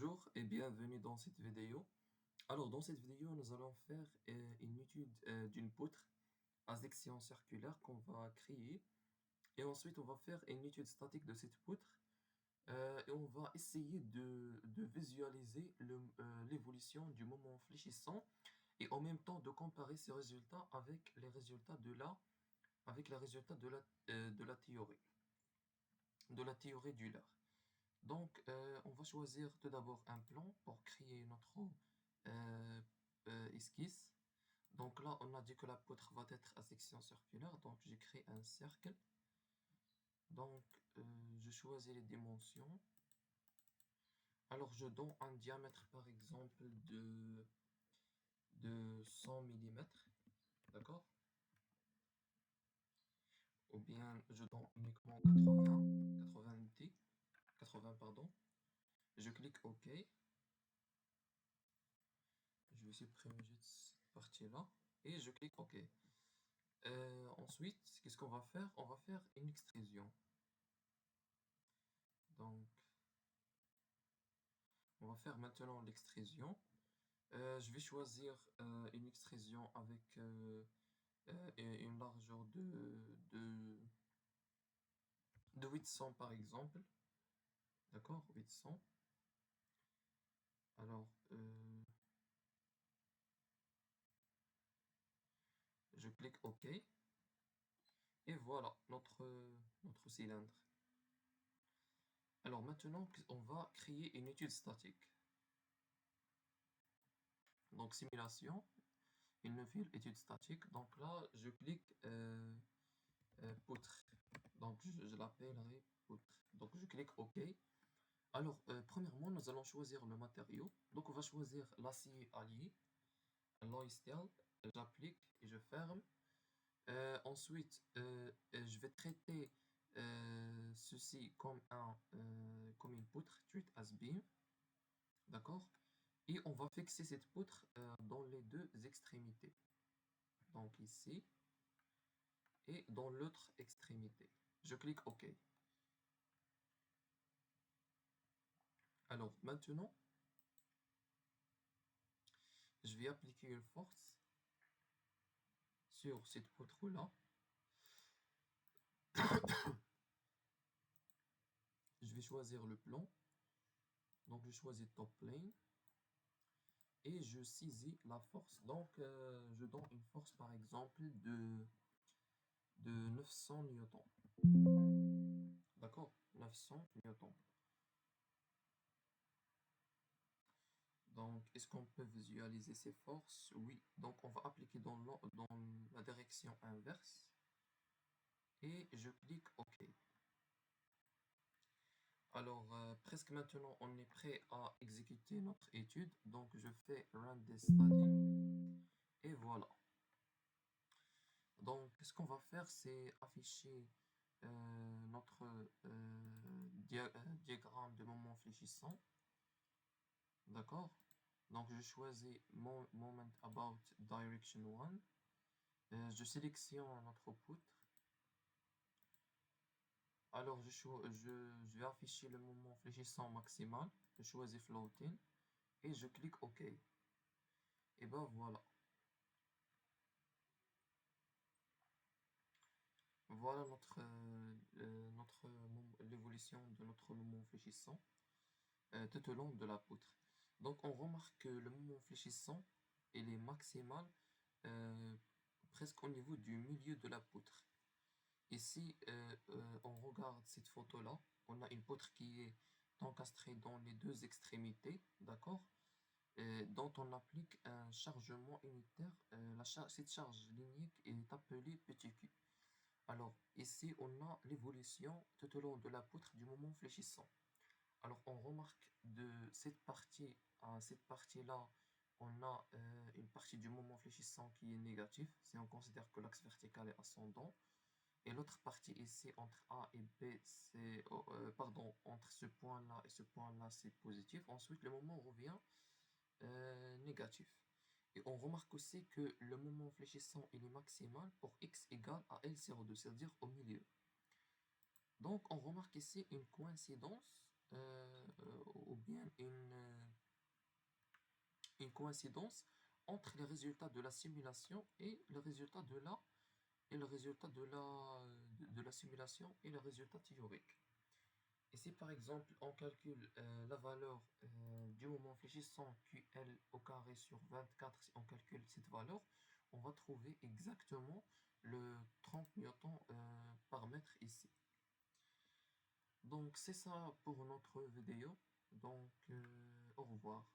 Bonjour et bienvenue dans cette vidéo. Alors dans cette vidéo, nous allons faire une étude d'une poutre à section circulaire qu'on va créer et ensuite on va faire une étude statique de cette poutre et on va essayer de visualiser l'évolution du moment fléchissant et en même temps de comparer ces résultats avec les résultats avec les résultats de la théorie d'Euler. Donc, on va choisir tout d'abord un plan pour créer notre euh, esquisse. Donc là, on a dit que la poutre va être à section circulaire. Donc, j'ai créé un cercle. Donc, je choisis les dimensions. Alors, je donne un diamètre, par exemple, de 100 millimètres. D'accord? Ou bien, je donne uniquement 80 pardon. Je clique OK. Je vais supprimer juste cette partie-là. Et je clique OK. Ensuite, qu'est-ce qu'on va faire? On va faire une extrusion. Donc, on va faire maintenant l'extrusion. Je vais choisir une extrusion avec une largeur de 800 par exemple. D'accord? 800. Alors, je clique OK. Et voilà notre cylindre. Alors maintenant, on va créer une étude statique. Donc, simulation, une nouvelle étude statique. Donc là, je clique poutre. Donc je l'appellerai poutre. Donc je clique OK. Alors, premièrement, nous allons choisir le matériau. Donc on va choisir l'acier allié, alloy steel. J'applique et je ferme. Ensuite, je vais traiter ceci comme une poutre, treat as beam. D'accord? Et on va fixer cette poutre dans les deux extrémités. Donc ici et dans l'autre extrémité. Je clique OK. Alors maintenant, je vais appliquer une force sur cette poutre-là. Je vais choisir le plan. Donc je choisis top plane. Et je saisis la force. Donc je donne une force par exemple de 900 newtons. D'accord? 900 newtons. Donc est-ce qu'on peut visualiser ces forces? Oui. Donc on va appliquer dans la direction inverse. Et je clique OK. Alors, presque maintenant, on est prêt à exécuter notre étude. Donc, je fais Run this study. Et voilà. Donc, ce qu'on va faire, c'est afficher notre diagramme de moment fléchissant. D'accord? Donc, je choisis Moment About Direction 1. Je sélectionne notre poutre. Alors, je vais afficher le moment fléchissant maximal. Je choisis Floating. Et je clique OK. Et ben voilà. Voilà l'évolution de notre moment fléchissant tout au long de la poutre. Donc on remarque que le moment fléchissant il est maximal presque au niveau du milieu de la poutre. Ici, on regarde cette photo-là. On a une poutre qui est encastrée dans les deux extrémités, d'accord? Dont on applique un chargement unitaire. Cette charge linéaire est appelée petit q. Alors, ici, on a l'évolution tout au long de la poutre du moment fléchissant. Alors, on remarque de cette partie à cette partie-là, on a une partie du moment fléchissant qui est négative, si on considère que l'axe vertical est ascendant. Et l'autre partie ici, entre A et B, entre ce point-là et ce point-là, c'est positif. Ensuite, le moment revient négatif. Et on remarque aussi que le moment fléchissant il est maximal pour x égale à L02, c'est-à-dire au milieu. Donc on remarque ici une coïncidence ou bien coïncidence entre les résultats de la simulation et le résultat de la simulation et le résultat théorique. Et si par exemple on calcule la valeur du moment fléchissant QL au carré sur 24, si on calcule cette valeur, on va trouver exactement le 30 newtons par mètre ici. Donc c'est ça pour notre vidéo. Donc au revoir.